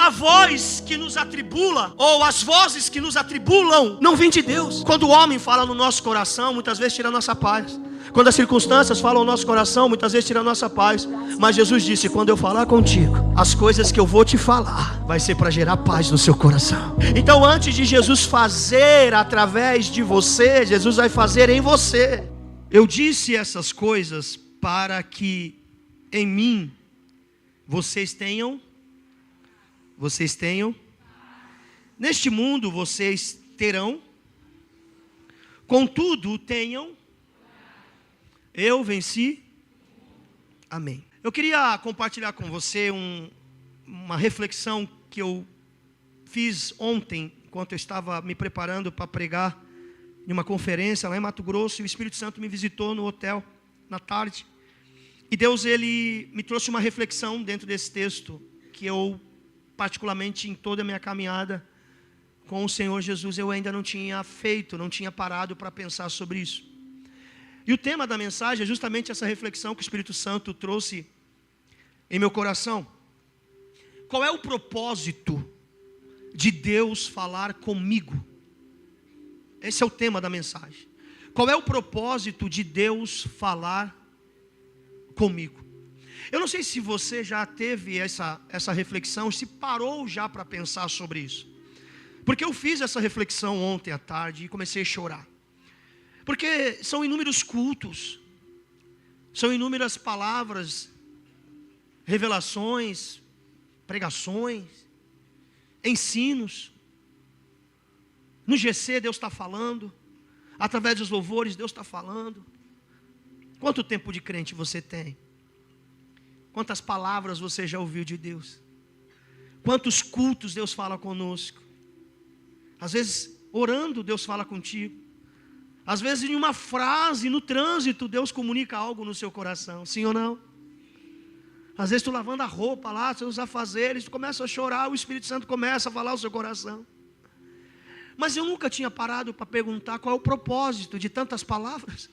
a voz que nos atribula, ou as vozes que nos atribulam, não vem de Deus. Quando o homem fala no nosso coração, muitas vezes tira a nossa paz. Quando as circunstâncias falam no nosso coração, muitas vezes tira a nossa paz. Mas Jesus disse: quando eu falar contigo, as coisas que eu vou te falar vai ser para gerar paz no seu coração. Então, antes de Jesus fazer através de você, Jesus vai fazer em você. Eu disse essas coisas para que em mim vocês tenham. Neste mundo vocês terão. Contudo, tenham. Eu venci. Amém. Eu queria compartilhar com você uma reflexão que eu fiz ontem, enquanto eu estava me preparando para pregar em uma conferência lá em Mato Grosso, e o Espírito Santo me visitou no hotel na tarde. E Deus, ele me trouxe uma reflexão dentro desse texto, que eu, particularmente em toda a minha caminhada com o Senhor Jesus, eu ainda não tinha feito, não tinha parado para pensar sobre isso. E o tema da mensagem é justamente essa reflexão que o Espírito Santo trouxe em meu coração. Qual é o propósito de Deus falar comigo? Esse é o tema da mensagem. Qual é o propósito de Deus falar comigo? Eu não sei se você já teve essa reflexão, se parou já para pensar sobre isso. Porque eu fiz essa reflexão ontem à tarde e comecei a chorar. Porque são inúmeros cultos, são inúmeras palavras, revelações, pregações, ensinos. No GC Deus está falando, através dos louvores Deus está falando. Quanto tempo de crente você tem? Quantas palavras você já ouviu de Deus? Quantos cultos Deus fala conosco? Às vezes orando Deus fala contigo. Às vezes em uma frase, no trânsito, Deus comunica algo no seu coração, sim ou não? Às vezes tu lavando a roupa lá, seus afazeres, tu começa a chorar, o Espírito Santo começa a falar ao seu coração. Mas eu nunca tinha parado para perguntar qual é o propósito de tantas palavras.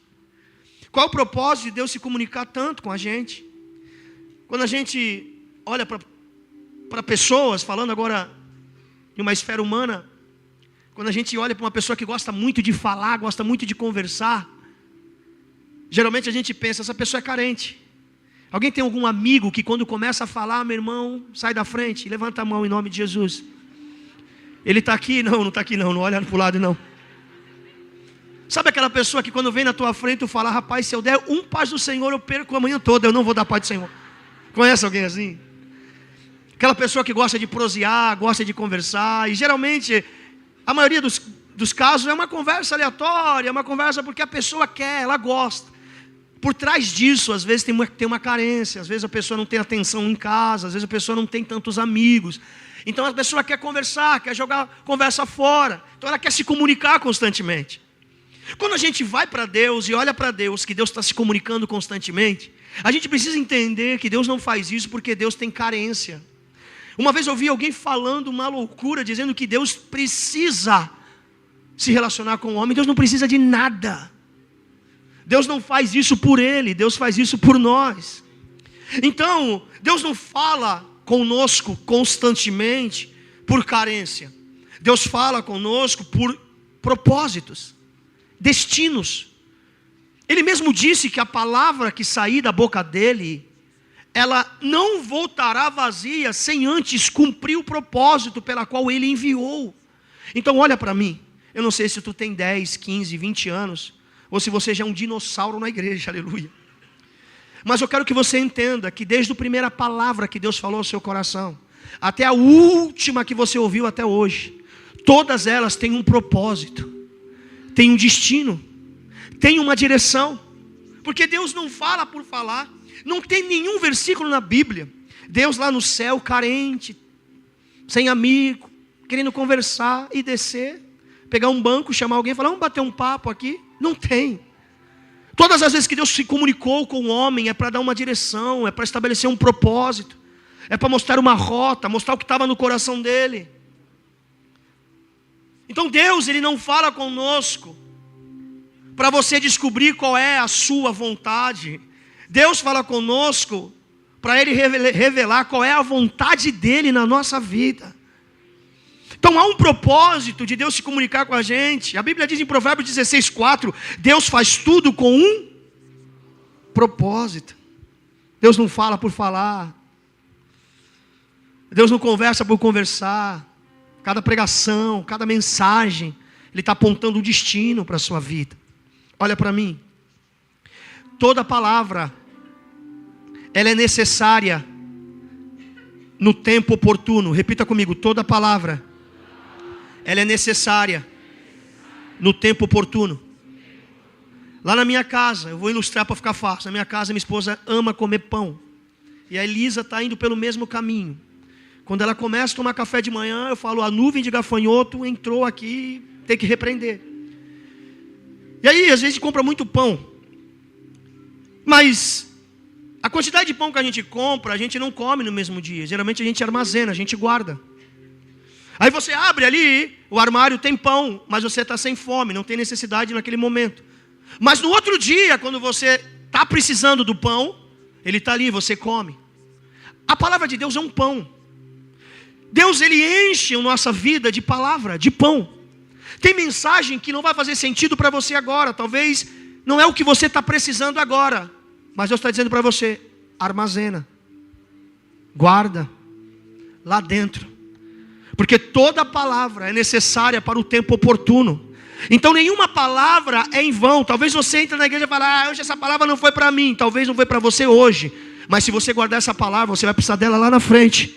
Qual é o propósito de Deus se comunicar tanto com a gente? Quando a gente olha para pessoas, falando agora de uma esfera humana, quando a gente olha para uma pessoa que gosta muito de falar, gosta muito de conversar, geralmente a gente pensa, essa pessoa é carente. Alguém tem algum amigo que quando começa a falar, meu irmão, sai da frente, levanta a mão em nome de Jesus. Ele está aqui? Não está aqui não olha para o lado não. Sabe aquela pessoa que quando vem na tua frente, tu fala, rapaz, se eu der um paz do Senhor, eu perco a manhã toda, eu não vou dar paz do Senhor. Conhece alguém assim? Aquela pessoa que gosta de prosear, gosta de conversar, e geralmente, a maioria dos casos é uma conversa aleatória, é uma conversa porque a pessoa quer, ela gosta. Por trás disso, às vezes tem uma carência, às vezes a pessoa não tem atenção em casa, às vezes a pessoa não tem tantos amigos. Então a pessoa quer conversar, quer jogar conversa fora, então ela quer se comunicar constantemente. Quando a gente vai para Deus e olha para Deus, que Deus está se comunicando constantemente, a gente precisa entender que Deus não faz isso porque Deus tem carência. Uma vez eu ouvi alguém falando uma loucura, dizendo que Deus precisa se relacionar com o homem. Deus não precisa de nada. Deus não faz isso por ele, Deus faz isso por nós. Então, Deus não fala conosco constantemente por carência. Deus fala conosco por propósitos, destinos. Ele mesmo disse que a palavra que sair da boca dele, ela não voltará vazia sem antes cumprir o propósito pela qual ele enviou. Então olha para mim, eu não sei se tu tem 10, 15, 20 anos, ou se você já é um dinossauro na igreja, aleluia. Mas eu quero que você entenda que desde a primeira palavra que Deus falou ao seu coração, até a última que você ouviu até hoje, todas elas têm um propósito, têm um destino, têm uma direção. Porque Deus não fala por falar. Não tem nenhum versículo na Bíblia, Deus lá no céu, carente, sem amigo, querendo conversar e descer, pegar um banco, chamar alguém e falar, vamos bater um papo aqui. Não tem. Todas as vezes que Deus se comunicou com o homem, é para dar uma direção, é para estabelecer um propósito, é para mostrar uma rota, mostrar o que estava no coração dele. Então Deus, ele não fala conosco para você descobrir qual é a sua vontade. Deus fala conosco para Ele revelar qual é a vontade dEle na nossa vida. Então há um propósito de Deus se comunicar com a gente. A Bíblia diz em Provérbios 16:4, Deus faz tudo com um propósito. Deus não fala por falar. Deus não conversa por conversar. Cada pregação, cada mensagem, Ele está apontando um destino para a sua vida. Olha para mim. Toda palavra, ela é necessária no tempo oportuno. Repita comigo, toda palavra, ela é necessária no tempo oportuno. Lá na minha casa, eu vou ilustrar para ficar fácil. Na minha casa, minha esposa ama comer pão. E a Elisa está indo pelo mesmo caminho. Quando ela começa a tomar café de manhã, eu falo, a nuvem de gafanhoto entrou aqui, tem que repreender. E aí, às vezes, a gente compra muito pão. Mas a quantidade de pão que a gente compra, a gente não come no mesmo dia. Geralmente a gente armazena, a gente guarda. Aí você abre ali, o armário tem pão, mas você está sem fome, não tem necessidade naquele momento. Mas no outro dia, quando você está precisando do pão, ele está ali, você come. A palavra de Deus é um pão. Deus, Ele enche a nossa vida de palavra, de pão. Tem mensagem que não vai fazer sentido para você agora. Talvez não é o que você está precisando agora. Mas Deus está dizendo para você, armazena. Guarda. Lá dentro. Porque toda palavra é necessária para o tempo oportuno. Então nenhuma palavra é em vão. Talvez você entre na igreja e fale, hoje essa palavra não foi para mim. Talvez não foi para você hoje. Mas se você guardar essa palavra, você vai precisar dela lá na frente.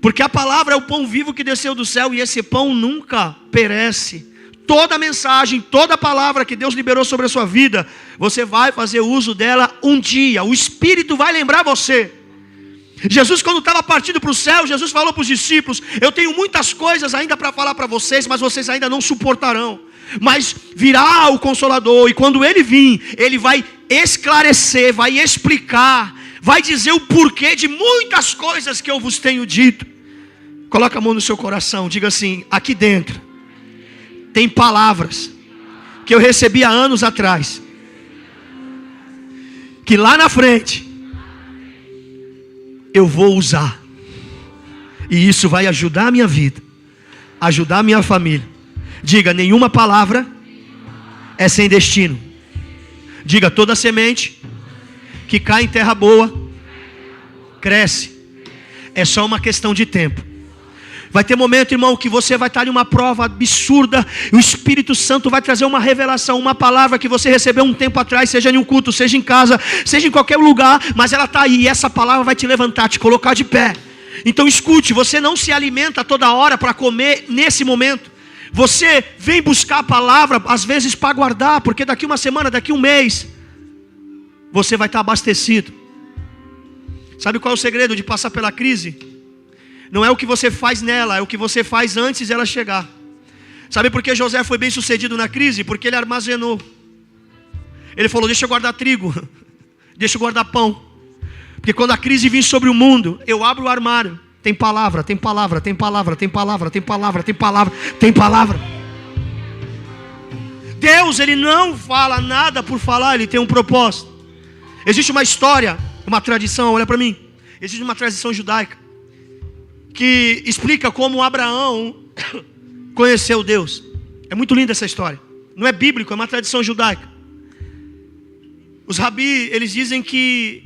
Porque a palavra é o pão vivo que desceu do céu. E esse pão nunca perece. Toda mensagem, toda palavra que Deus liberou sobre a sua vida, você vai fazer uso dela um dia. O Espírito vai lembrar você. Jesus, quando estava partindo para o céu, Jesus falou para os discípulos, eu tenho muitas coisas ainda para falar para vocês, mas vocês ainda não suportarão. Mas virá o Consolador, e quando Ele vir, Ele vai esclarecer, vai explicar, vai dizer o porquê de muitas coisas que eu vos tenho dito. Coloca a mão no seu coração, diga assim, aqui dentro tem palavras que eu recebi há anos atrás, que lá na frente eu vou usar, e isso vai ajudar a minha vida, ajudar a minha família. Diga, nenhuma palavra é sem destino. Diga, toda semente que cai em terra boa cresce. É só uma questão de tempo. Vai ter momento, irmão, que você vai estar em uma prova absurda, e o Espírito Santo vai trazer uma revelação, uma palavra que você recebeu um tempo atrás, seja em um culto, seja em casa, seja em qualquer lugar, mas ela está aí, e essa palavra vai te levantar, te colocar de pé. Então escute, você não se alimenta toda hora para comer nesse momento. Você vem buscar a palavra, às vezes para guardar, porque daqui uma semana, daqui um mês, você vai estar abastecido. Sabe qual é o segredo de passar pela crise? Não é o que você faz nela, é o que você faz antes dela chegar. Sabe por que José foi bem sucedido na crise? Porque ele armazenou. Ele falou, deixa eu guardar trigo, deixa eu guardar pão. Porque quando a crise vir sobre o mundo, eu abro o armário. Tem palavra, tem palavra, tem palavra, tem palavra, tem palavra, tem palavra, tem palavra. Deus, Ele não fala nada por falar, Ele tem um propósito. Existe uma história, uma tradição, olha para mim. Existe uma tradição judaica que explica como Abraão conheceu Deus. É muito linda essa história. Não é bíblico, é uma tradição judaica. Os rabi, eles dizem que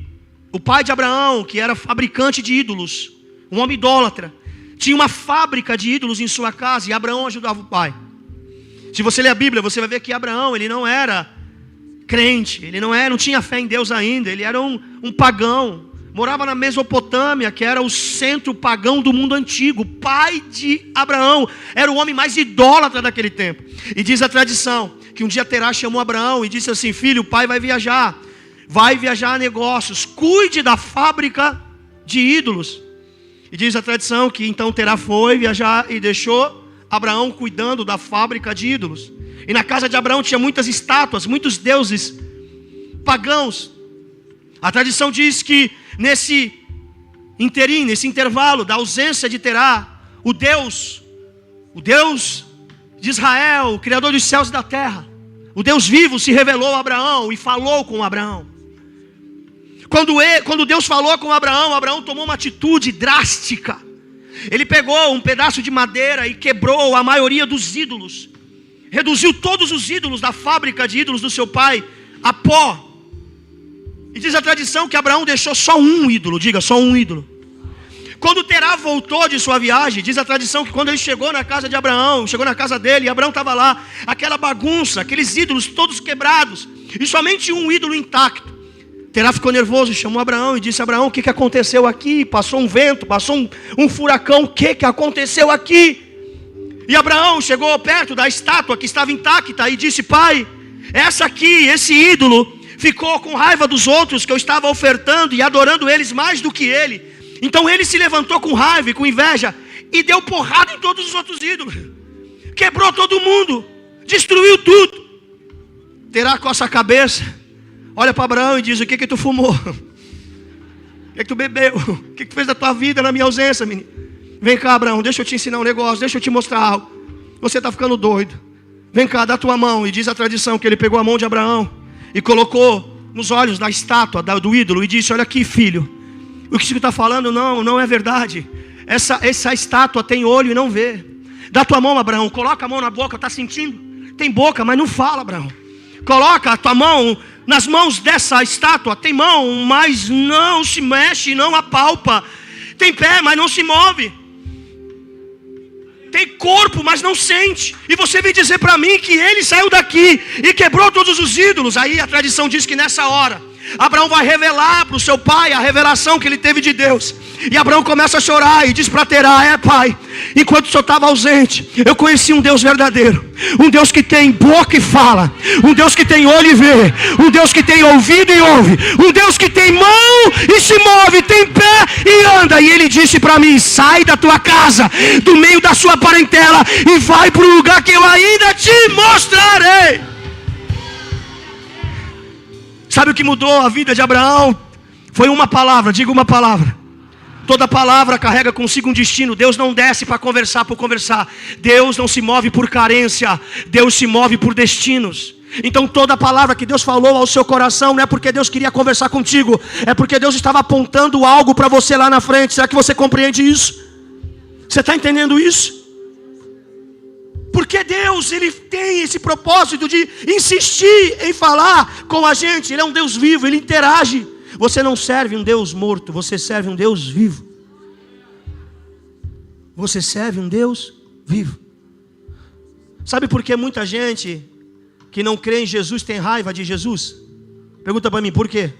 o pai de Abraão, que era fabricante de ídolos, um homem idólatra, tinha uma fábrica de ídolos em sua casa, e Abraão ajudava o pai. Se você ler a Bíblia, você vai ver que Abraão, ele não era crente, ele não tinha fé em Deus ainda, ele era um pagão. Morava na Mesopotâmia, que era o centro pagão do mundo antigo. O pai de Abraão era o homem mais idólatra daquele tempo. E diz a tradição que um dia Terá chamou Abraão e disse assim, filho, o pai vai viajar a negócios, cuide da fábrica de ídolos. E diz a tradição que então Terá foi viajar e deixou Abraão cuidando da fábrica de ídolos. E na casa de Abraão tinha muitas estátuas, muitos deuses pagãos. A tradição diz que nesse interim, nesse intervalo da ausência de Terá, o Deus de Israel, o Criador dos céus e da terra, o Deus vivo se revelou a Abraão e falou com Abraão. Quando Deus falou com Abraão, Abraão tomou uma atitude drástica. Ele pegou um pedaço de madeira e quebrou a maioria dos ídolos. Reduziu todos os ídolos da fábrica de ídolos do seu pai a pó. E diz a tradição que Abraão deixou só um ídolo. Diga, só um ídolo. Quando Terá voltou de sua viagem, diz a tradição que quando ele chegou na casa de Abraão, chegou na casa dele, e Abraão estava lá, aquela bagunça, aqueles ídolos todos quebrados, e somente um ídolo intacto. Terá ficou nervoso, chamou Abraão e disse: Abraão, o que aconteceu aqui? Passou um vento, passou um furacão, o que aconteceu aqui? E Abraão chegou perto da estátua que estava intacta e disse: pai, esse ídolo ficou com raiva dos outros que eu estava ofertando e adorando eles mais do que ele. Então ele se levantou com raiva e com inveja e deu porrada em todos os outros ídolos. Quebrou todo mundo, destruiu tudo. Terá coça a cabeça, olha para Abraão e diz: o que tu fumou? O que tu bebeu? O que tu fez da tua vida na minha ausência, menino? Vem cá, Abraão, deixa eu te ensinar um negócio, deixa eu te mostrar algo. Você está ficando doido. Vem cá, dá tua mão. E diz a tradição que ele pegou a mão de Abraão e colocou nos olhos da estátua do ídolo e disse: olha aqui, filho, o que você está falando não é verdade. Essa estátua tem olho e não vê. Dá tua mão, Abraão, coloca a mão na boca, está sentindo? Tem boca, mas não fala, Abraão. Coloca a tua mão nas mãos dessa estátua. Tem mão, mas não se mexe, não apalpa. Tem pé, mas não se move. Tem corpo, mas não sente. E você vem dizer para mim que ele saiu daqui e quebrou todos os ídolos. Aí a tradição diz que nessa hora Abraão vai revelar para o seu pai a revelação que ele teve de Deus. E Abraão começa a chorar e diz para Terá: pai, enquanto o senhor estava ausente, eu conheci um Deus verdadeiro, um Deus que tem boca e fala, um Deus que tem olho e vê, um Deus que tem ouvido e ouve, um Deus que tem mão e se move, tem pé e anda. E ele disse para mim: sai da tua casa, do meio da sua parentela, e vai para o lugar que eu ainda te mostrarei. Sabe o que mudou a vida de Abraão? Foi uma palavra, diga uma palavra. Toda palavra carrega consigo um destino. Deus não desce para conversar por conversar. Deus não se move por carência. Deus se move por destinos. Então toda palavra que Deus falou ao seu coração não é porque Deus queria conversar contigo, é porque Deus estava apontando algo para você lá na frente. Será que você compreende isso? Você está entendendo isso? Porque Deus, Ele tem esse propósito de insistir em falar com a gente. Ele é um Deus vivo, Ele interage. Você não serve um Deus morto, você serve um Deus vivo. Você serve um Deus vivo. Sabe por que muita gente que não crê em Jesus tem raiva de Jesus? Pergunta para mim, por quê?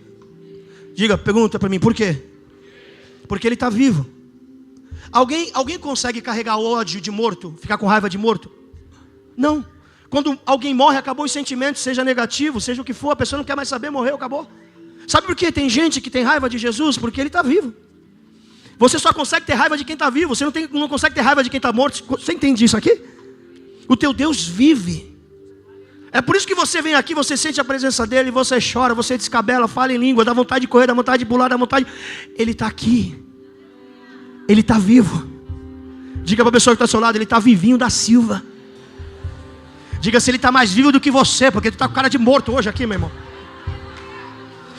Diga, pergunta para mim, por quê? Porque Ele está vivo. Alguém consegue carregar ódio de morto, ficar com raiva de morto? Não. Quando alguém morre, acabou os sentimentos, seja negativo, seja o que for, a pessoa não quer mais saber, morreu, acabou. Sabe por que tem gente que tem raiva de Jesus? Porque Ele está vivo. Você só consegue ter raiva de quem está vivo, você não consegue ter raiva de quem está morto. Você entende isso aqui? O teu Deus vive. É por isso que você vem aqui, você sente a presença dEle, você chora, você descabela, fala em língua, dá vontade de correr, dá vontade de pular, dá vontade. Ele está aqui. Ele está vivo. Diga para a pessoa que está ao seu lado: Ele está vivinho da Silva. Diga se Ele está mais vivo do que você, porque tu está com cara de morto hoje aqui, meu irmão.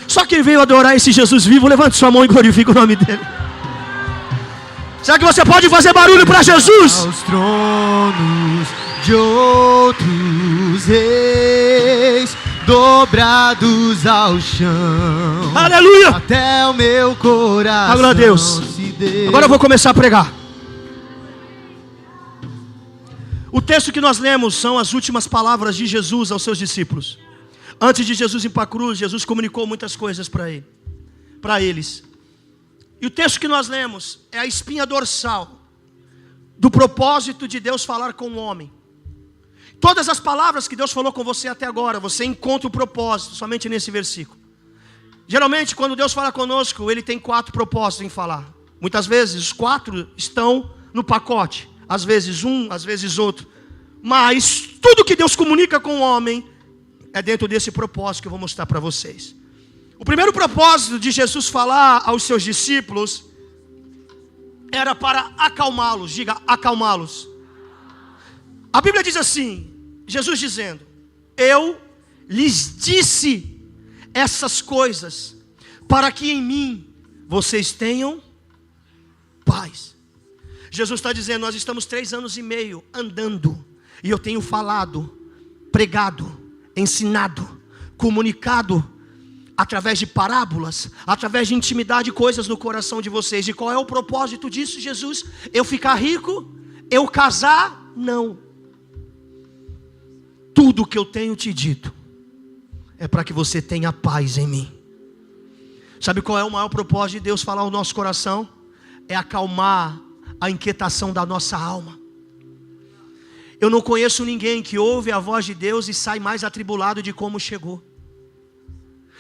Só quem veio adorar esse Jesus vivo, levante sua mão e glorifique o nome dEle. Será que você pode fazer barulho para Jesus? Aos tronos de outros reis, dobrados ao chão. Aleluia! Até o meu coração. Glória a Deus. Agora eu vou começar a pregar. O texto que nós lemos são as últimas palavras de Jesus aos seus discípulos. Antes de Jesus ir para a cruz, Jesus comunicou muitas coisas para eles. E o texto que nós lemos é a espinha dorsal do propósito de Deus falar com o homem. Todas as palavras que Deus falou com você até agora, você encontra o propósito somente nesse versículo. Geralmente, quando Deus fala conosco, Ele tem 4 propósitos em falar. Muitas vezes, os 4 estão no pacote. Às vezes um, às vezes outro. Mas tudo que Deus comunica com o homem é dentro desse propósito que eu vou mostrar para vocês. O primeiro propósito de Jesus falar aos seus discípulos era para acalmá-los. Diga, acalmá-los. A Bíblia diz assim, Jesus dizendo: eu lhes disse essas coisas para que em mim vocês tenham paz. Jesus está dizendo, nós estamos 3 anos e meio andando, e eu tenho falado, pregado, ensinado, comunicado, através de parábolas, através de intimidade, coisas no coração de vocês. E qual é o propósito disso, Jesus? Eu ficar rico? Eu casar? Não. Tudo que eu tenho te dito é para que você tenha paz em mim. Sabe qual é o maior propósito de Deus falar ao nosso coração? É acalmar a inquietação da nossa alma. Eu não conheço ninguém que ouve a voz de Deus e sai mais atribulado de como chegou.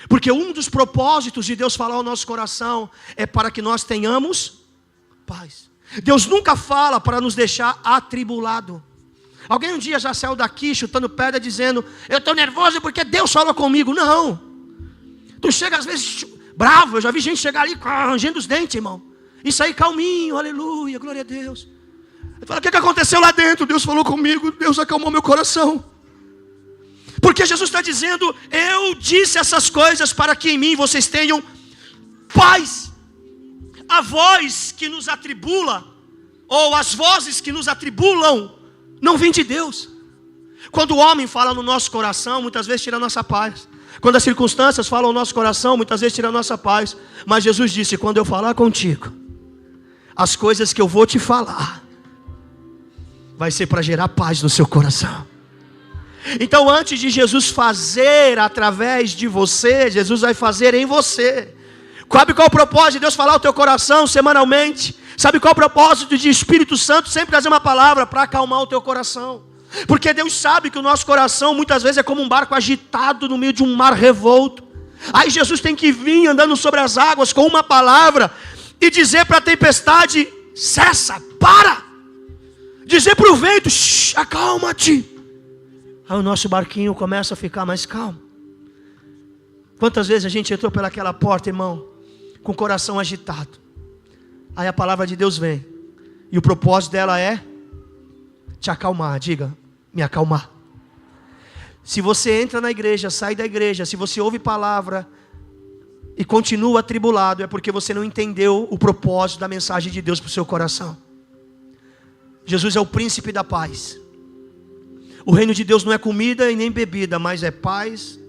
Porque um dos propósitos de Deus falar ao nosso coração é para que nós tenhamos paz. Deus nunca fala para nos deixar atribulado. Alguém um dia já saiu daqui chutando pedra dizendo, eu estou nervoso porque Deus fala comigo. Não. Tu chega às vezes bravo. Eu já vi gente chegar ali rangendo os dentes, irmão. E sair calminho, aleluia, glória a Deus. Ele fala, o que aconteceu lá dentro? Deus falou comigo, Deus acalmou meu coração. Porque Jesus está dizendo, eu disse essas coisas para que em mim vocês tenham paz. A voz que nos atribula, ou as vozes que nos atribulam, não vêm de Deus. Quando o homem fala no nosso coração, muitas vezes tira a nossa paz. Quando as circunstâncias falam no nosso coração, muitas vezes tira a nossa paz. Mas Jesus disse, quando eu falar contigo, as coisas que eu vou te falar, vai ser para gerar paz no seu coração. Então antes de Jesus fazer através de você, Jesus vai fazer em você. Sabe qual é o propósito de Deus falar ao teu coração semanalmente? Sabe qual é o propósito de Espírito Santo sempre trazer uma palavra para acalmar o teu coração? Porque Deus sabe que o nosso coração muitas vezes é como um barco agitado no meio de um mar revolto. Aí Jesus tem que vir andando sobre as águas com uma palavra e dizer para a tempestade, cessa, para. Dizer para o vento, acalma-te. Aí o nosso barquinho começa a ficar mais calmo. Quantas vezes a gente entrou pelaquela porta, irmão, com o coração agitado. Aí a palavra de Deus vem. E o propósito dela é te acalmar. Diga, me acalmar. Se você entra na igreja, sai da igreja, se você ouve palavra e continua atribulado, é porque você não entendeu o propósito da mensagem de Deus para o seu coração. Jesus é o príncipe da paz. O reino de Deus não é comida e nem bebida, mas é paz,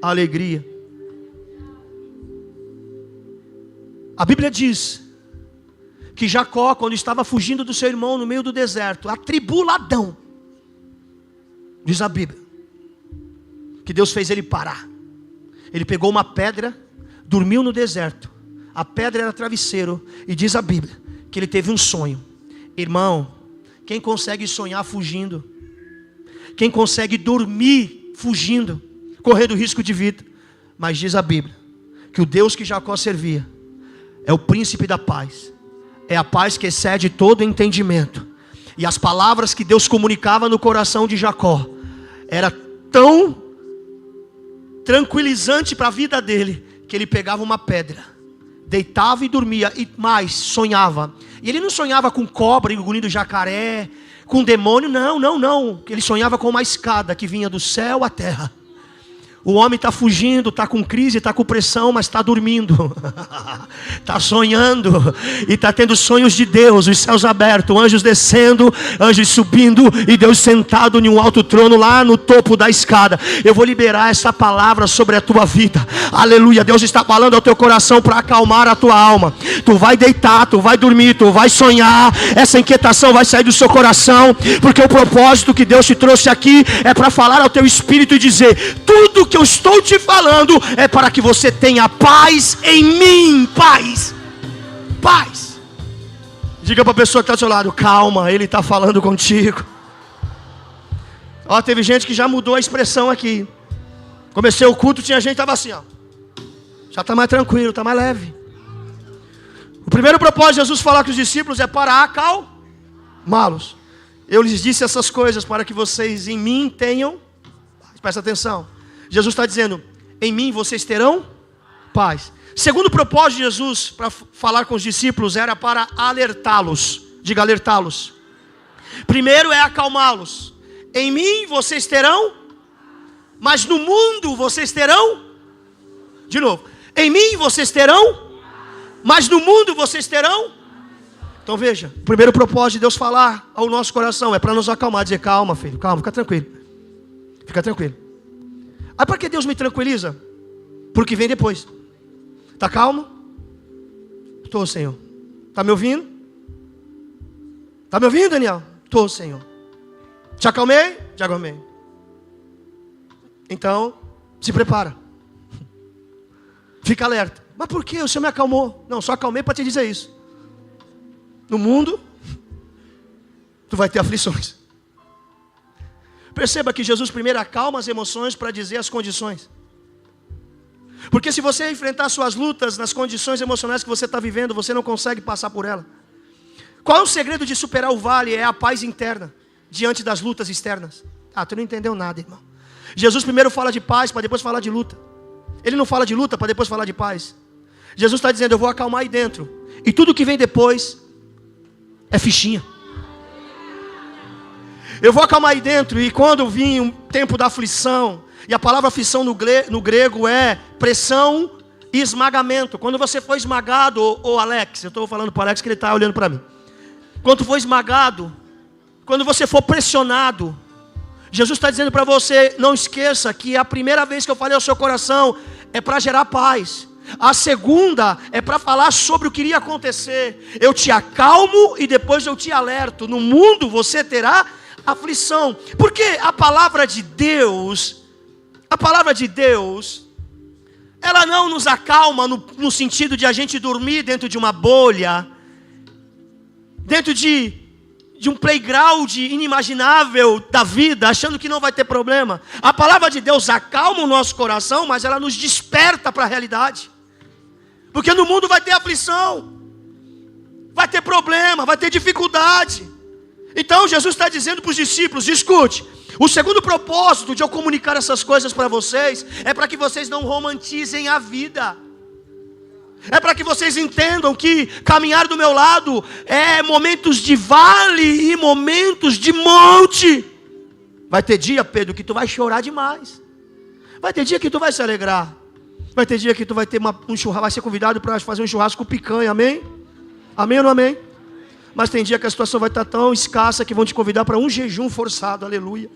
alegria. A Bíblia diz que Jacó, quando estava fugindo do seu irmão no meio do deserto, atribuladão, diz a Bíblia, que Deus fez ele parar. Ele pegou uma pedra, dormiu no deserto, a pedra era travesseiro, e diz a Bíblia, que ele teve um sonho. Irmão, quem consegue sonhar fugindo? Quem consegue dormir fugindo, correndo risco de vida? Mas diz a Bíblia, que o Deus que Jacó servia, é o príncipe da paz. É a paz que excede todo entendimento. E as palavras que Deus comunicava no coração de Jacó, era tão tranquilizante para a vida dele, que ele pegava uma pedra, deitava e dormia, e mais, sonhava. E ele não sonhava com cobra engolindo jacaré, com demônio, não. Ele sonhava com uma escada que vinha do céu à terra. O homem está fugindo, está com crise, está com pressão, mas está dormindo. Está sonhando. E está tendo sonhos de Deus, os céus abertos, anjos descendo, anjos subindo, e Deus sentado em um alto trono lá no topo da escada. Eu vou liberar essa palavra sobre a tua vida. Aleluia. Deus está falando ao teu coração para acalmar a tua alma. Tu vai deitar, tu vai dormir, tu vai sonhar. Essa inquietação vai sair do seu coração, porque o propósito que Deus te trouxe aqui é para falar ao teu espírito e dizer, tudo que eu estou te falando é para que você tenha paz em mim. Paz. Diga para a pessoa que está do seu lado, calma, Ele está falando contigo. Ó, teve gente que já mudou a expressão aqui. Comecei o culto, tinha gente que estava assim, ó. Já está mais tranquilo, está mais leve. O primeiro propósito de Jesus falar com os discípulos é para acalmá-los. Eu lhes disse essas coisas para que vocês em mim tenham. Presta atenção. Jesus está dizendo, em mim vocês terão paz. Segundo propósito de Jesus para falar com os discípulos era para alertá-los. Diga, alertá-los. Primeiro é acalmá-los. Em mim vocês terão, mas no mundo vocês terão. De novo, Em mim vocês terão, mas no mundo vocês terão. Então veja, o primeiro propósito de Deus falar ao nosso coração é para nos acalmar, dizer: calma, filho, calma, fica tranquilo. Fica tranquilo. Aí para que Deus me tranquiliza? Porque vem depois. Está calmo? Estou, Senhor. Está me ouvindo? Está me ouvindo, Daniel? Estou, Senhor. Te acalmei? Te acalmei. Então, se prepara. Fica alerta. Mas por que o Senhor me acalmou? Não, só acalmei para te dizer isso. No mundo, tu vai ter aflições. Perceba que Jesus primeiro acalma as emoções para dizer as condições. Porque se você enfrentar suas lutas nas condições emocionais que você está vivendo, você não consegue passar por ela. Qual é o segredo de superar o vale? É a paz interna, diante das lutas externas. Ah, tu não entendeu nada, irmão. Jesus primeiro fala de paz, para depois falar de luta. Ele não fala de luta, para depois falar de paz. Jesus está dizendo: eu vou acalmar aí dentro. E tudo que vem depois é fichinha. Eu vou acalmar aí dentro. E quando vir um tempo da aflição, e a palavra aflição no grego é pressão e esmagamento. Quando você for esmagado, ô Alex, eu estou falando para o Alex que ele está olhando para mim. Quando for esmagado, quando você for pressionado, Jesus está dizendo para você: não esqueça que a primeira vez que eu falei ao seu coração é para gerar paz. A segunda é para falar sobre o que iria acontecer. Eu te acalmo e depois eu te alerto. No mundo você terá aflição. Porque a palavra de Deus, ela não nos acalma no sentido de a gente dormir dentro de uma bolha, dentro de um playground inimaginável da vida, achando que não vai ter problema. A palavra de Deus acalma o nosso coração, mas ela nos desperta para a realidade. Porque no mundo vai ter aflição, vai ter problema, vai ter dificuldade. Então Jesus está dizendo para os discípulos: escute, o segundo propósito de eu comunicar essas coisas para vocês é para que vocês não romantizem a vida. É para que vocês entendam que caminhar do meu lado é momentos de vale e momentos de monte. Vai ter dia, Pedro, que tu vai chorar demais. Vai ter dia que tu vai se alegrar. Vai ter dia que tu vai ter um churrasco, vai ser convidado para fazer um churrasco com picanha, amém? Amém ou não amém? Mas tem dia que a situação vai estar tão escassa que vão te convidar para um jejum forçado, aleluia.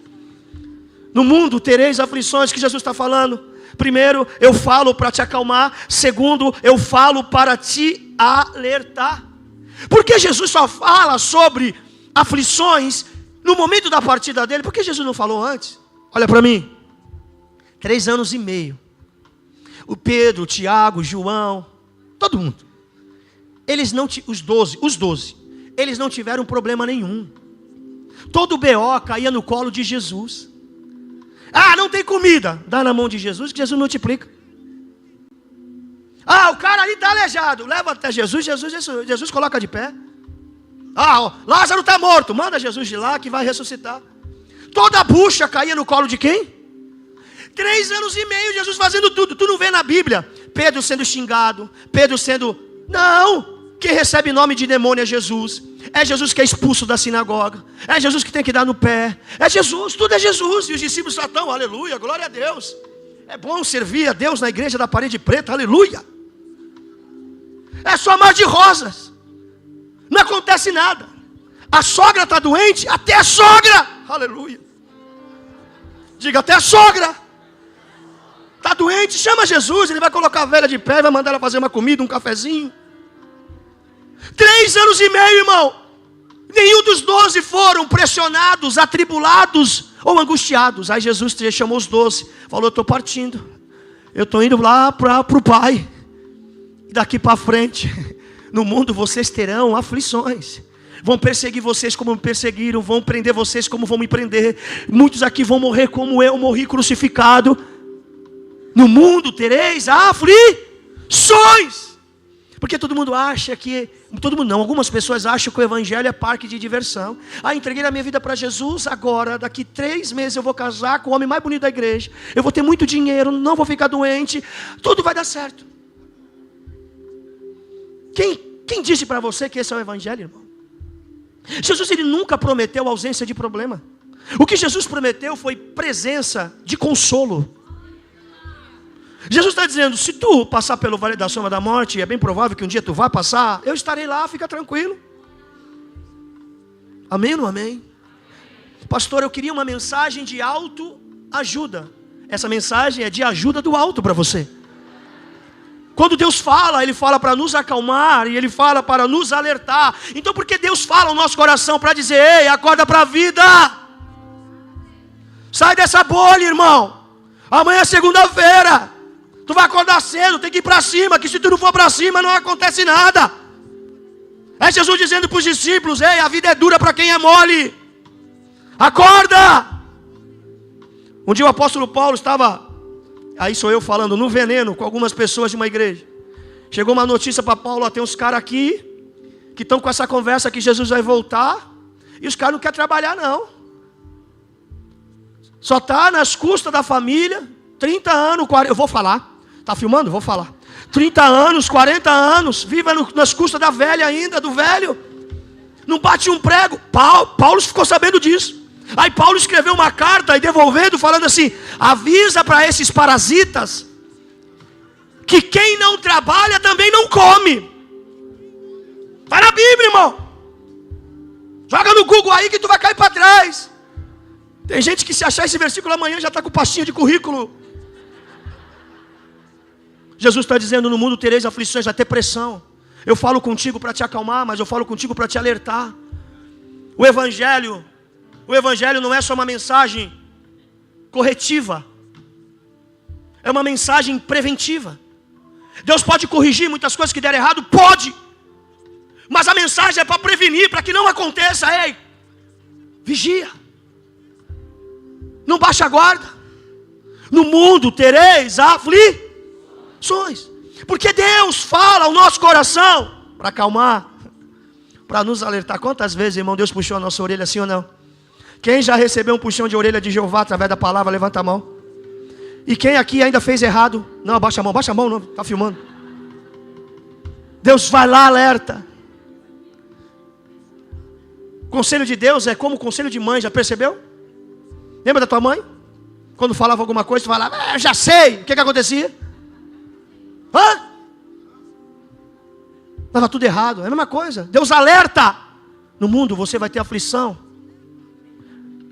No mundo tereis aflições, que Jesus está falando. Primeiro, eu falo para te acalmar. Segundo, eu falo para te alertar. Porque Jesus só fala sobre aflições no momento da partida dele? Por que Jesus não falou antes? Olha para mim. 3 anos e meio. O Pedro, o Tiago, o João, todo mundo. Eles não, os 12, eles não tiveram problema nenhum. Todo o BO caía no colo de Jesus. Ah, não tem comida. Dá na mão de Jesus que Jesus multiplica. Ah, o cara ali está aleijado. Leva até Jesus coloca de pé. Ah, ó, Lázaro está morto. Manda Jesus de lá que vai ressuscitar. Toda a bucha caía no colo de quem? 3 anos e meio Jesus fazendo tudo. Tu não vê na Bíblia Pedro sendo xingado, Pedro sendo... Não, quem recebe nome de demônio é Jesus. É Jesus que é expulso da sinagoga. É Jesus que tem que dar no pé. É Jesus, tudo é Jesus. E os discípulos só estão, aleluia, glória a Deus. É bom servir a Deus na igreja da parede preta, aleluia. É só mar de rosas. Não acontece nada. A sogra está doente, até a sogra, aleluia. Diga, até a sogra está doente, chama Jesus. Ele vai colocar a velha de pé, vai mandar ela fazer uma comida, um cafezinho. 3 anos e meio, irmão. Nenhum dos 12 foram pressionados, atribulados ou angustiados. Aí Jesus chamou os 12, falou: eu estou partindo, eu estou indo lá para o Pai. Daqui para frente, no mundo vocês terão aflições. Vão perseguir vocês como me perseguiram, vão prender vocês como vão me prender. Muitos aqui vão morrer como eu morri crucificado. No mundo tereis aflições. Porque todo mundo acha que... Todo mundo não, algumas pessoas acham que o evangelho é parque de diversão. Ah, entreguei a minha vida para Jesus, agora daqui 3 meses eu vou casar com o homem mais bonito da igreja. Eu vou ter muito dinheiro, não vou ficar doente. Tudo vai dar certo. Quem disse para você que esse é o evangelho, irmão? Jesus, ele nunca prometeu ausência de problema. O que Jesus prometeu foi presença de consolo. Jesus está dizendo, se tu passar pelo vale da sombra da morte, é bem provável que um dia tu vá passar, eu estarei lá, fica tranquilo. Amém ou não amém? Pastor, eu queria uma mensagem de autoajuda. Essa mensagem é de ajuda do alto para você. Quando Deus fala, Ele fala para nos acalmar e Ele fala para nos alertar. Então por que Deus fala no nosso coração para dizer, ei, acorda para a vida? Sai dessa bolha, irmão. Amanhã é segunda-feira. Tu vai acordar cedo, tem que ir para cima, que se tu não for para cima não acontece nada. É Jesus dizendo para os discípulos, ei, a vida é dura para quem é mole. Acorda! Um dia o apóstolo Paulo estava, aí sou eu falando, no veneno com algumas pessoas de uma igreja. Chegou uma notícia para Paulo, ó, tem uns caras aqui que estão com essa conversa que Jesus vai voltar, e os caras não querem trabalhar não. Só está nas custas da família, 30 anos, 40, eu vou falar, está filmando? Vou falar. 30 anos, 40 anos, viva nas custas da velha ainda, do velho. Não bate um prego. Paulo ficou sabendo disso. Aí Paulo escreveu uma carta e devolvendo, falando assim, avisa para esses parasitas, que quem não trabalha também não come. Vai na Bíblia, irmão. Joga no Google aí que tu vai cair para trás. Tem gente que se achar esse versículo amanhã já está com pastinha de currículo. Jesus está dizendo, no mundo tereis aflições, vai ter pressão. Eu falo contigo para te acalmar, mas eu falo contigo para te alertar. O Evangelho não é só uma mensagem corretiva. É uma mensagem preventiva. Deus pode corrigir muitas coisas que deram errado, pode. Mas a mensagem é para prevenir, para que não aconteça. Ei, vigia. Não baixa a guarda. No mundo tereis aflições. Porque Deus fala ao nosso coração para acalmar, para nos alertar. Quantas vezes, irmão, Deus puxou a nossa orelha, sim ou não? Quem já recebeu um puxão de orelha de Jeová através da palavra, levanta a mão. E quem aqui ainda fez errado? Não, abaixa a mão, não, está filmando. Deus vai lá, alerta. Conselho de Deus é como conselho de mãe, já percebeu? Lembra da tua mãe? Quando falava alguma coisa, tu falava, já sei. O que acontecia? Estava tudo errado, é a mesma coisa. Deus alerta. No mundo você vai ter aflição.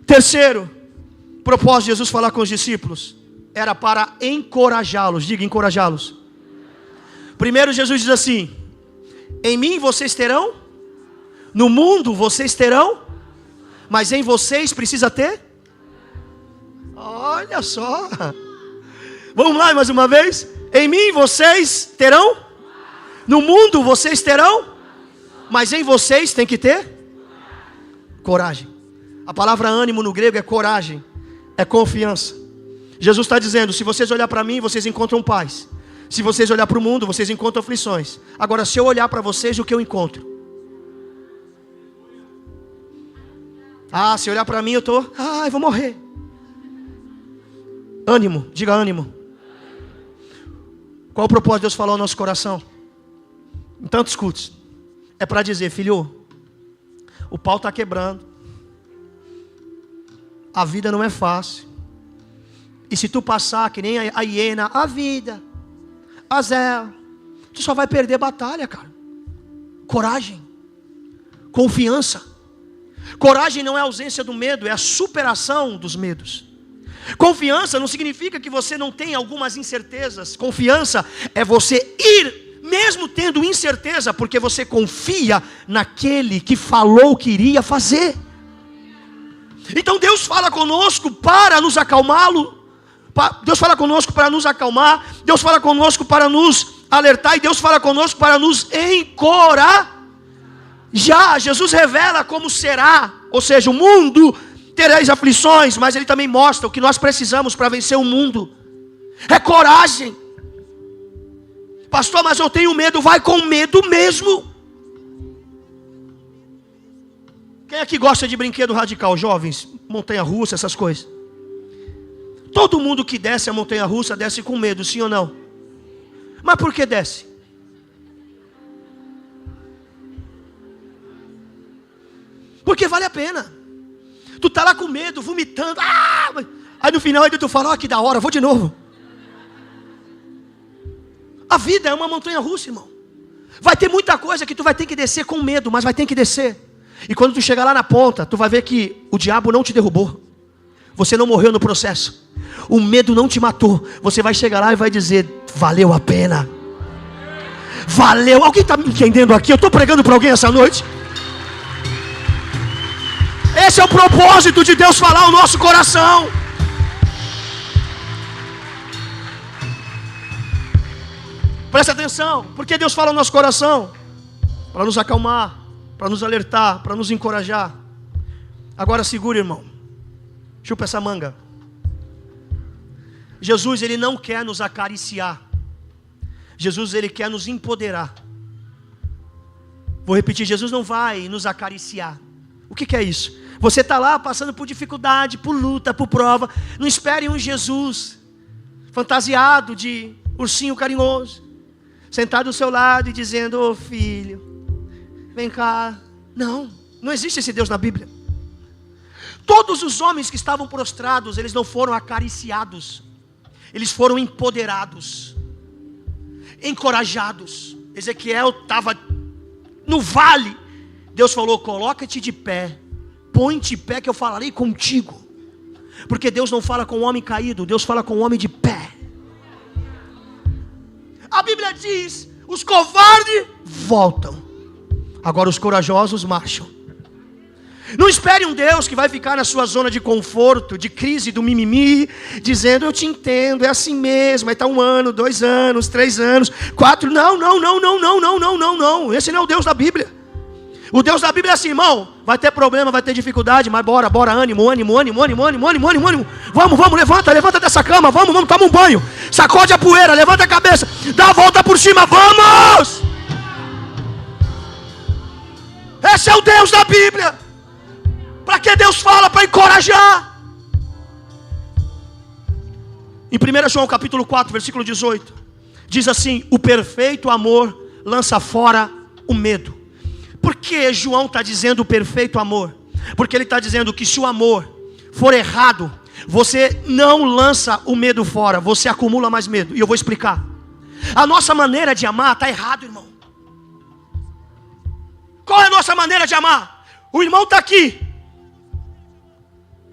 Terceiro propósito de Jesus falar com os discípulos era para encorajá-los. Diga, encorajá-los. Primeiro Jesus diz assim, em mim vocês terão, no mundo vocês terão, mas em vocês precisa ter. Olha só. Vamos lá mais uma vez. Em mim vocês terão, no mundo vocês terão, mas em vocês tem que ter coragem. A palavra ânimo no grego é coragem, é confiança. Jesus está dizendo, se vocês olhar para mim, vocês encontram paz. Se vocês olhar para o mundo, vocês encontram aflições. Agora, se eu olhar para vocês, o que eu encontro? Se olhar para mim, eu estou, eu vou morrer. Ânimo, diga ânimo. Qual o propósito de Deus falar ao nosso coração? Em tantos cultos. É para dizer, filho, o pau está quebrando. A vida não é fácil. E se tu passar que nem a hiena, a vida, a Zé, tu só vai perder batalha, cara. Coragem. Confiança. Coragem não é a ausência do medo, é a superação dos medos. Confiança não significa que você não tem algumas incertezas. Confiança é você ir, mesmo tendo incerteza, porque você confia naquele que falou que iria fazer. Então Deus fala conosco para nos acalmá-lo. Deus fala conosco para nos acalmar. Deus fala conosco para nos alertar. E Deus fala conosco para nos encorajar. Jesus revela como será. Ou seja, o mundo tereis aflições, mas Ele também mostra o que nós precisamos para vencer o mundo. É coragem. Pastor, mas eu tenho medo. Vai com medo mesmo. Quem aqui gosta de brinquedo radical? Jovens, montanha-russa, essas coisas. Todo mundo que desce a montanha-russa desce com medo, sim ou não? Mas por que desce? Porque vale a pena. Tu tá lá com medo, vomitando. Aí no final ainda tu fala, que da hora, vou de novo. A vida é uma montanha russa, irmão. Vai ter muita coisa que tu vai ter que descer com medo, mas vai ter que descer. E quando tu chegar lá na ponta, tu vai ver que o diabo não te derrubou. Você não morreu no processo. O medo não te matou. Você vai chegar lá e vai dizer: valeu a pena. Valeu. Alguém está me entendendo aqui? Eu estou pregando para alguém essa noite. Esse é o propósito de Deus falar ao nosso coração. Presta atenção. Por que Deus fala ao nosso coração? Para nos acalmar, para nos alertar, para nos encorajar. Agora segura, irmão. Chupa essa manga. Jesus, Ele não quer nos acariciar. Jesus, Ele quer nos empoderar. Vou repetir, Jesus não vai nos acariciar. O que é isso? Você está lá passando por dificuldade, por luta, por prova. Não espere um Jesus fantasiado de ursinho carinhoso, sentado ao seu lado e dizendo: ô filho, vem cá. Não, não existe esse Deus na Bíblia. Todos os homens que estavam prostrados, eles não foram acariciados. Eles foram empoderados, encorajados. Ezequiel estava no vale. Deus falou: coloca-te de pé, põe-te de pé que eu falarei contigo. Porque Deus não fala com o homem caído, Deus fala com o homem de pé. A Bíblia diz: os covardes voltam, agora os corajosos marcham. Não espere um Deus que vai ficar na sua zona de conforto, de crise, do mimimi, dizendo: eu te entendo, é assim mesmo, vai estar 1 ano, 2 anos, 3 anos, 4, não, esse não é o Deus da Bíblia. O Deus da Bíblia é assim, irmão, vai ter problema, vai ter dificuldade, mas bora, ânimo, vamos, levanta dessa cama, vamos, toma um banho, sacode a poeira, levanta a cabeça, dá a volta por cima, vamos! Esse é o Deus da Bíblia. Para que Deus fala? Para encorajar. Em 1 João capítulo 4, versículo 18, diz assim: o perfeito amor lança fora o medo. Por que João está dizendo o perfeito amor? Porque ele está dizendo que se o amor for errado, você não lança o medo fora, você acumula mais medo. E eu vou explicar. A nossa maneira de amar está errado, irmão. Qual é a nossa maneira de amar? O irmão está aqui,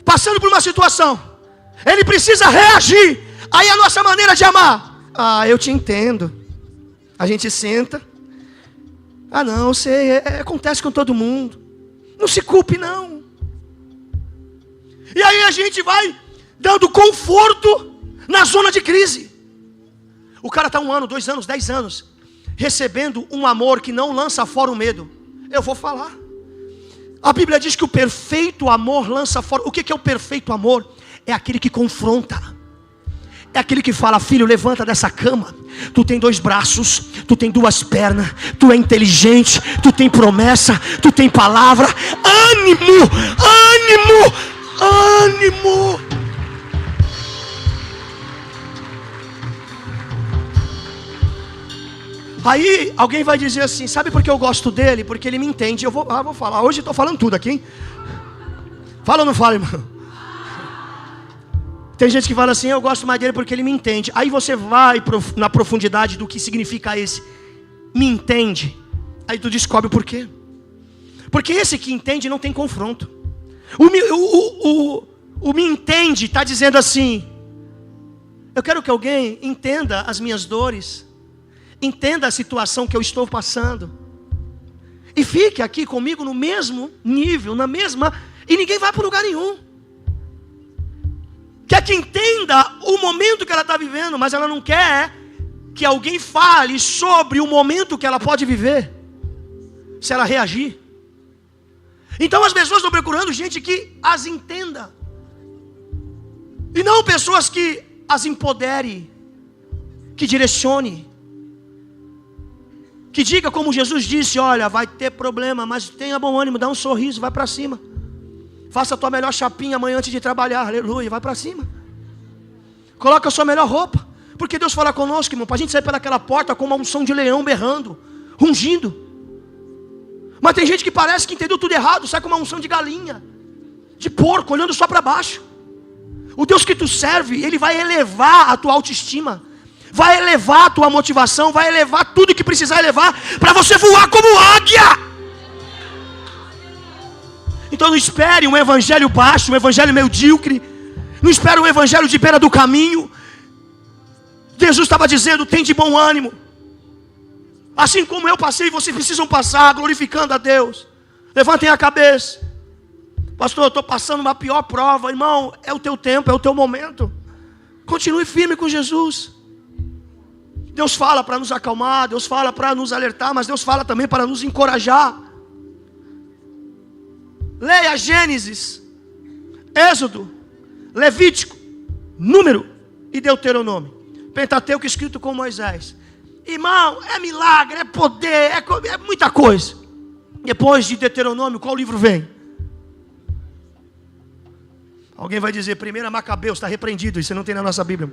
passando por uma situação, ele precisa reagir. Aí a nossa maneira de amar: ah, eu te entendo. A gente senta: ah não, eu sei, acontece com todo mundo, não se culpe não. E aí a gente vai dando conforto na zona de crise. O cara está 1 ano, 2 anos, 10 anos recebendo um amor que não lança fora o medo. Eu vou falar. A Bíblia diz que o perfeito amor lança fora. O que é o perfeito amor? É aquele que confronta. É aquele que fala: filho, levanta dessa cama. Tu tem 2 braços, tu tem 2 pernas, tu é inteligente, tu tem promessa, tu tem palavra. Ânimo, ânimo, ânimo. Aí alguém vai dizer assim: sabe por que eu gosto dele? Porque ele me entende. Eu vou falar. Hoje eu estou falando tudo aqui, hein? Fala ou não fala, irmão? Tem gente que fala assim: eu gosto mais dele porque ele me entende. Aí você vai na profundidade do que significa esse me entende. Aí tu descobre o porquê. Porque esse que entende não tem confronto. O me entende está dizendo assim: eu quero que alguém entenda as minhas dores, entenda a situação que eu estou passando, e fique aqui comigo no mesmo nível, na mesma, e ninguém vai para lugar nenhum. Quer que entenda o momento que ela está vivendo, mas ela não quer que alguém fale sobre o momento que ela pode viver, se ela reagir. Então as pessoas estão procurando gente que as entenda, e não pessoas que as empodere, que direcione, que diga como Jesus disse: olha, vai ter problema, mas tenha bom ânimo, dá um sorriso, vai para cima. Faça a tua melhor chapinha amanhã antes de trabalhar, aleluia, vai para cima. Coloca a sua melhor roupa, porque Deus fala conosco, irmão, para a gente sair pelaquela porta com uma unção de leão berrando, rungindo. Mas tem gente que parece que entendeu tudo errado, sai com uma unção de galinha, de porco, olhando só para baixo. O Deus que tu serve, Ele vai elevar a tua autoestima, vai elevar a tua motivação, vai elevar tudo que precisar elevar para você voar como águia. Então não espere um evangelho baixo, um evangelho medíocre. Não espere um evangelho de beira do caminho. Jesus estava dizendo: tem de bom ânimo. Assim como eu passei, vocês precisam passar, glorificando a Deus. Levantem a cabeça. Pastor, eu estou passando uma pior prova. Irmão, é o teu tempo, é o teu momento. Continue firme com Jesus. Deus fala para nos acalmar, Deus fala para nos alertar, mas Deus fala também para nos encorajar. Leia Gênesis, Êxodo, Levítico, Número e Deuteronômio. Pentateuco escrito com Moisés. Irmão, é milagre, é poder, é muita coisa. Depois de Deuteronômio, qual livro vem? Alguém vai dizer: 1 Macabeus, está repreendido, isso não tem na nossa Bíblia.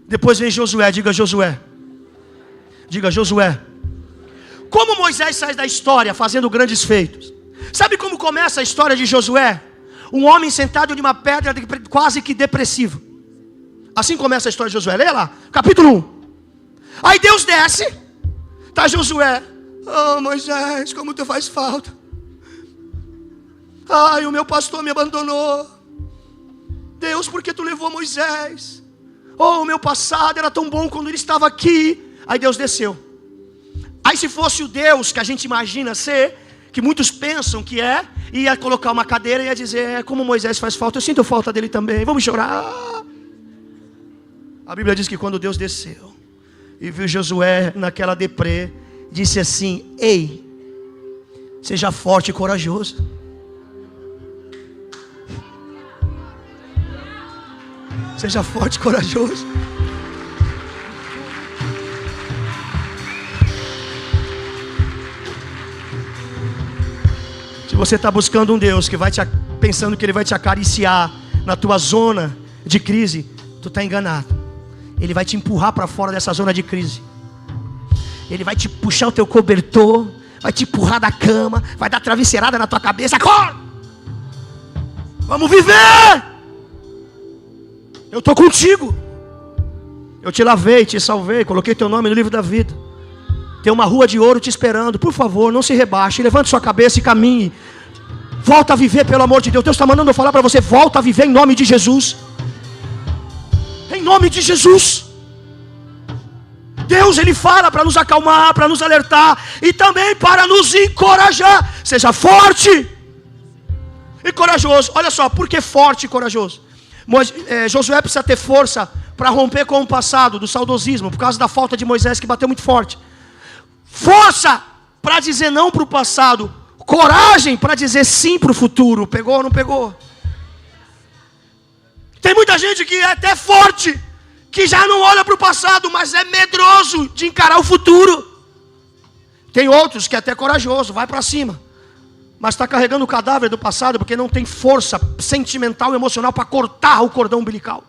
Depois vem Josué, diga Josué. Diga Josué. Como Moisés sai da história fazendo grandes feitos? Sabe como começa a história de Josué? Um homem sentado em uma pedra quase que depressivo. Assim começa a história de Josué. Leia lá, capítulo 1. Aí Deus desce. Está Josué: oh Moisés, como tu faz falta. Ai, o meu pastor me abandonou. Deus, por que tu levou Moisés? Oh, o meu passado era tão bom quando ele estava aqui. Aí Deus desceu. Aí se fosse o Deus que a gente imagina ser, que muitos pensam que é, ia colocar uma cadeira e ia dizer: como Moisés faz falta, eu sinto falta dele também, vamos chorar. A Bíblia diz que quando Deus desceu e viu Josué naquela deprê, disse assim: ei, seja forte e corajoso. Seja forte e corajoso. Se você está buscando um Deus que vai pensando que Ele vai te acariciar na tua zona de crise, tu está enganado. Ele vai te empurrar para fora dessa zona de crise. Ele vai te puxar o teu cobertor, vai te empurrar da cama, vai dar travesseirada na tua cabeça. Acorda! Vamos viver! Eu estou contigo. Eu te lavei, te salvei, coloquei teu nome no livro da vida. Tem uma rua de ouro te esperando. Por favor, não se rebaixe. Levante sua cabeça e caminhe. Volta a viver, pelo amor de Deus. Deus está mandando eu falar para você: volta a viver em nome de Jesus. Em nome de Jesus. Deus, Ele fala para nos acalmar, para nos alertar e também para nos encorajar. Seja forte e corajoso. Olha só, por que forte e corajoso? Josué precisa ter força para romper com o passado, do saudosismo, por causa da falta de Moisés que bateu muito forte. Força para dizer não para o passado. Coragem para dizer sim para o futuro. Pegou ou não pegou? Tem muita gente que é até forte, que já não olha para o passado, mas é medroso de encarar o futuro. Tem outros que é até corajoso, vai para cima, mas está carregando o cadáver do passado, porque não tem força sentimental e emocional para cortar o cordão umbilical.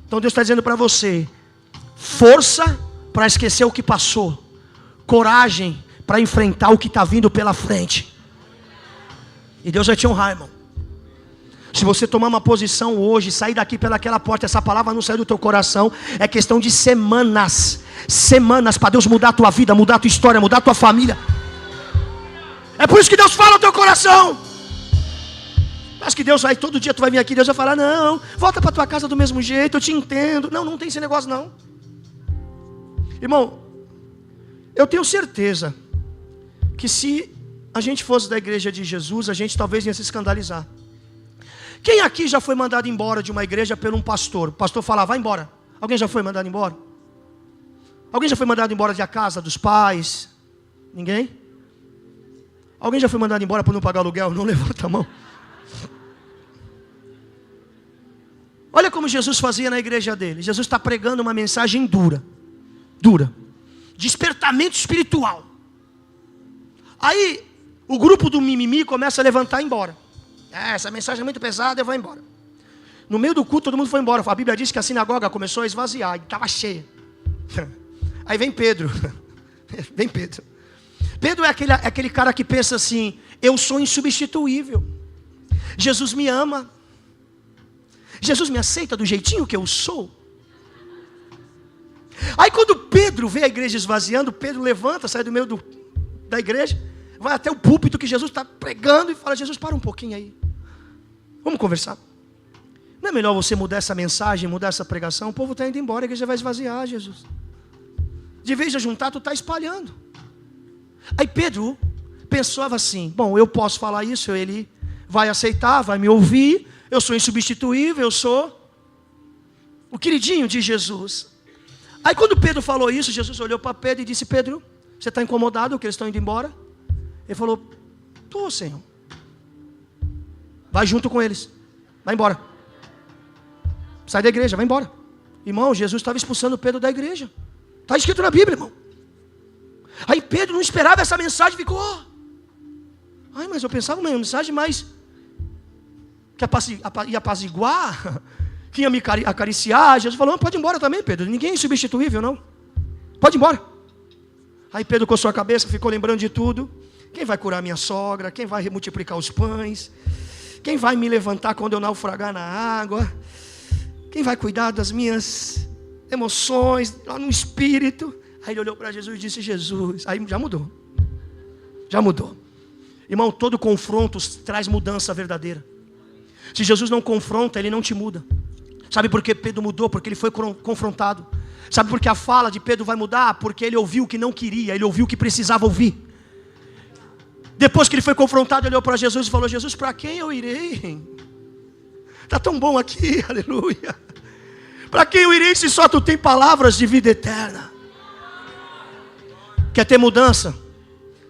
Então Deus está dizendo para você: força para esquecer o que passou, coragem para enfrentar o que está vindo pela frente. E Deus vai te honrar, irmão. Se você tomar uma posição hoje, sair daqui pelaquela porta, essa palavra não sair do teu coração, é questão de semanas. Semanas para Deus mudar a tua vida, mudar a tua história, mudar a tua família. É por isso que Deus fala no teu coração. Acho que Deus vai, todo dia tu vai vir aqui, Deus vai falar: não, volta para tua casa do mesmo jeito, eu te entendo. Não, não tem esse negócio não. Irmão, eu tenho certeza que se a gente fosse da igreja de Jesus, a gente talvez ia se escandalizar. Quem aqui já foi mandado embora de uma igreja por um pastor? O pastor fala: vai embora. Alguém já foi mandado embora? Alguém já foi mandado embora da casa dos pais? Ninguém? Alguém já foi mandado embora por não pagar aluguel? Não levanta a mão. Olha como Jesus fazia na igreja dele. Jesus está pregando uma mensagem dura. Despertamento espiritual. Aí o grupo do mimimi começa a levantar e ir embora. Essa mensagem é muito pesada, eu vou embora. No meio do culto todo mundo foi embora. A Bíblia diz que a sinagoga começou a esvaziar, e estava cheia. Aí vem Pedro. Vem Pedro. Pedro é aquele cara que pensa assim: eu sou insubstituível. Jesus me ama. Jesus me aceita do jeitinho que eu sou. Aí quando Pedro vê a igreja esvaziando, Pedro levanta, sai do meio da igreja, vai até o púlpito que Jesus está pregando e fala: Jesus, para um pouquinho aí, vamos conversar. Não é melhor você mudar essa mensagem, mudar essa pregação? O povo está indo embora, a igreja vai esvaziar, Jesus. De vez de juntar, tu está espalhando. Aí Pedro pensava assim: bom, eu posso falar isso, ele vai aceitar, vai me ouvir, eu sou insubstituível, eu sou o queridinho de Jesus. Aí quando Pedro falou isso, Jesus olhou para Pedro e disse: Pedro, você está incomodado que eles estão indo embora? Ele falou: tô, Senhor. Vai junto com eles, vai embora, sai da igreja, vai embora. Irmão, Jesus estava expulsando Pedro da igreja. Está escrito na Bíblia, irmão. Aí Pedro não esperava essa mensagem, ficou: ai, mas eu pensava numa mensagem mais que ia apaziguar, que ia me acariciar. Jesus falou: pode ir embora também, Pedro, ninguém é insubstituível, não. Pode ir embora. Aí Pedro coçou a cabeça, ficou lembrando de tudo. Quem vai curar minha sogra? Quem vai multiplicar os pães? Quem vai me levantar quando eu naufragar na água? Quem vai cuidar das minhas emoções lá no espírito? Aí ele olhou para Jesus e disse: Jesus. Aí já mudou. Já mudou. Irmão, todo confronto traz mudança verdadeira. Se Jesus não confronta, ele não te muda. Sabe por que Pedro mudou? Porque ele foi confrontado. Sabe por que a fala de Pedro vai mudar? Porque ele ouviu o que não queria, ele ouviu o que precisava ouvir. Depois que ele foi confrontado, ele olhou para Jesus e falou: Jesus, para quem eu irei? Está tão bom aqui, aleluia. Para quem eu irei se só tu tem palavras de vida eterna? Quer ter mudança?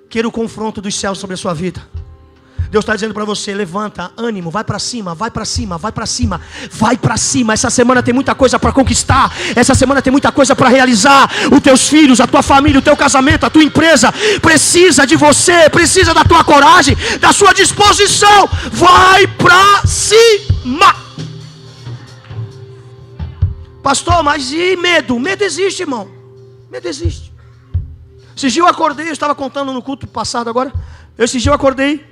Queira o confronto dos céus sobre a sua vida. Deus está dizendo para você: levanta, ânimo, vai para cima, vai para cima, vai para cima, vai para cima. Essa semana tem muita coisa para conquistar. Essa semana tem muita coisa para realizar. Os teus filhos, a tua família, o teu casamento, a tua empresa precisa de você, precisa da tua coragem, da sua disposição. Vai para cima. Pastor, mas e medo? Medo existe, irmão. Medo existe. Esse dia eu acordei, eu estava contando no culto passado agora. Esse dia eu acordei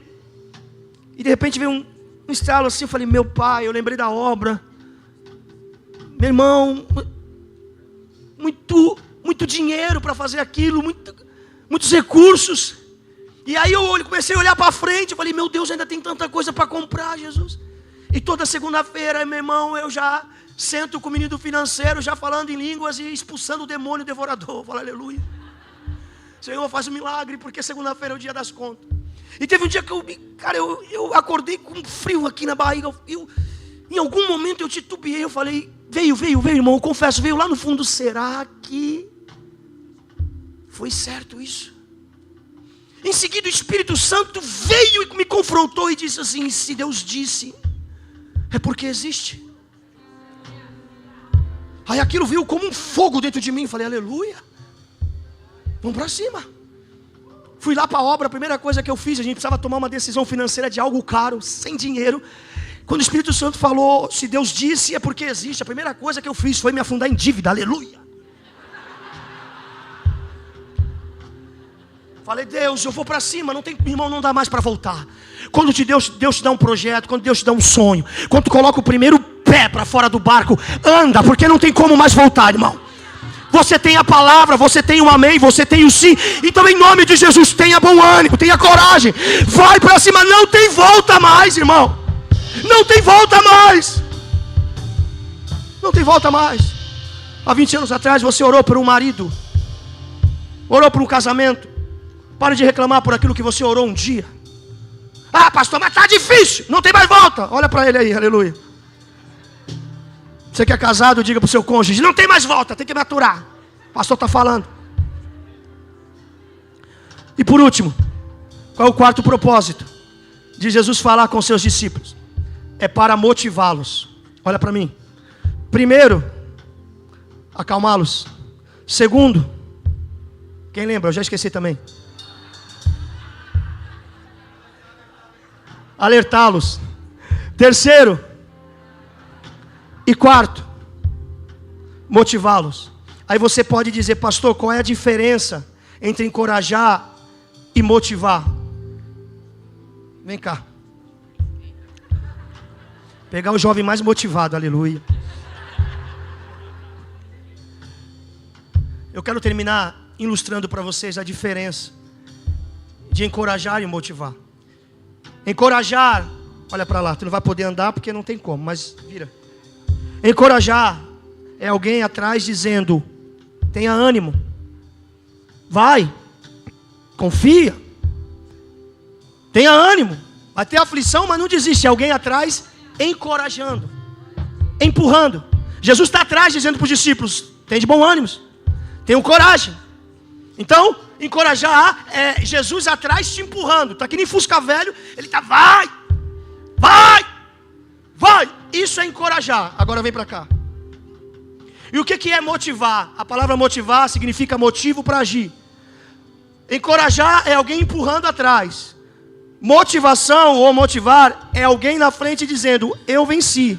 e de repente veio um estalo assim. Eu falei: meu pai, eu lembrei da obra. Meu irmão, muito dinheiro para fazer aquilo, muitos recursos. E aí eu comecei a olhar para frente. Eu falei: meu Deus, ainda tem tanta coisa para comprar, Jesus. E toda segunda-feira, meu irmão, eu já sento com o menino financeiro, já falando em línguas e expulsando o demônio devorador. Eu falo: aleluia. Senhor, faz um milagre, porque segunda-feira é o dia das contas. E teve um dia que eu acordei com frio aqui na barriga. Em algum momento eu titubeei, eu falei: veio, irmão, eu confesso, veio lá no fundo: será que foi certo isso? Em seguida o Espírito Santo veio e me confrontou e disse assim: se Deus disse, é porque existe. Aí aquilo veio como um fogo dentro de mim. Falei: aleluia, vamos para cima. Fui lá para a obra, a primeira coisa que eu fiz, a gente precisava tomar uma decisão financeira de algo caro, sem dinheiro. Quando o Espírito Santo falou: se Deus disse, é porque existe. A primeira coisa que eu fiz foi me afundar em dívida, aleluia. Falei: Deus, eu vou para cima, não tem, irmão, não dá mais para voltar. Quando Deus te dá um projeto, quando Deus te dá um sonho, quando tu coloca o primeiro pé para fora do barco, anda, porque não tem como mais voltar, irmão. Você tem a palavra, você tem o amém, você tem o sim. Então em nome de Jesus, tenha bom ânimo, tenha coragem. Vai para cima, não tem volta mais, irmão. Não tem volta mais. Não tem volta mais. Há 20 anos atrás você orou por um marido, orou por um casamento. Pare de reclamar por aquilo que você orou um dia. Ah, pastor, mas está difícil, não tem mais volta. Olha para ele aí, aleluia. Você que é casado, diga para o seu cônjuge: não tem mais volta, tem que maturar. O pastor está falando. E por último, qual é o quarto propósito de Jesus falar com seus discípulos? É para motivá-los. Olha para mim. Primeiro, acalmá-los. Segundo, quem lembra? Eu já esqueci também. Alertá-los. Terceiro e quarto, motivá-los. Aí você pode dizer: pastor, qual é a diferença entre encorajar e motivar? Vem cá. Pegar o jovem mais motivado, aleluia. Eu quero terminar ilustrando para vocês a diferença de encorajar e motivar. Encorajar, olha para lá, tu não vai poder andar porque não tem como, mas vira. Encorajar é alguém atrás dizendo: tenha ânimo, vai, confia, tenha ânimo, vai ter aflição, mas não desiste. É alguém atrás encorajando, empurrando. Jesus está atrás dizendo para os discípulos: tem de bom ânimo, tenham coragem. Então, encorajar é Jesus atrás te empurrando. Está que nem Fusca velho, ele está: vai, vai, vai. Isso é encorajar. Agora vem para cá. E o que é motivar? A palavra motivar significa motivo para agir. Encorajar é alguém empurrando atrás. Motivação ou motivar é alguém na frente dizendo: eu venci,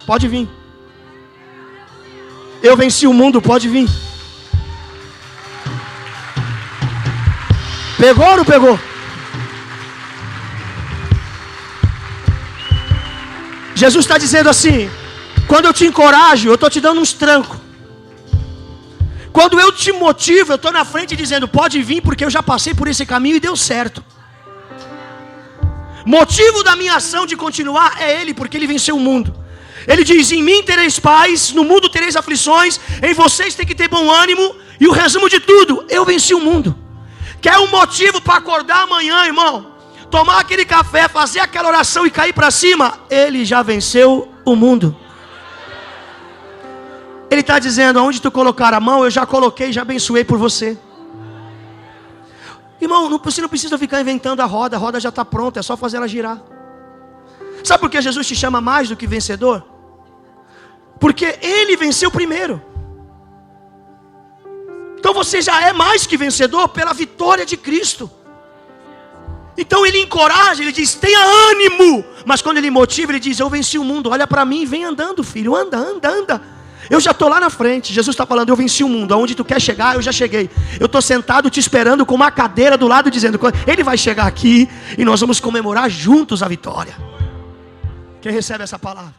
pode vir. Eu venci o mundo, pode vir. Pegou ou não pegou? Jesus está dizendo assim: quando eu te encorajo, eu estou te dando uns trancos. Quando eu te motivo, eu estou na frente dizendo: pode vir, porque eu já passei por esse caminho e deu certo. Motivo da minha ação de continuar é Ele, porque Ele venceu o mundo. Ele diz: em mim tereis paz, no mundo tereis aflições, em vocês tem que ter bom ânimo. E o resumo de tudo: eu venci o mundo. Quer um motivo para acordar amanhã, irmão? Tomar aquele café, fazer aquela oração e cair para cima? Ele já venceu o mundo. Ele está dizendo: aonde tu colocar a mão, eu já coloquei, já abençoei por você. Irmão, você não precisa ficar inventando a roda já está pronta, é só fazer ela girar. Sabe por que Jesus te chama mais do que vencedor? Porque Ele venceu primeiro. Então você já é mais que vencedor pela vitória de Cristo. Então Ele encoraja, Ele diz: tenha ânimo. Mas quando Ele motiva, Ele diz: eu venci o mundo, olha para mim, vem andando, filho, anda, anda, anda. Eu já estou lá na frente. Jesus está falando: eu venci o mundo, aonde tu quer chegar, eu já cheguei. Eu estou sentado te esperando com uma cadeira do lado, dizendo: Ele vai chegar aqui e nós vamos comemorar juntos a vitória. Quem recebe essa palavra?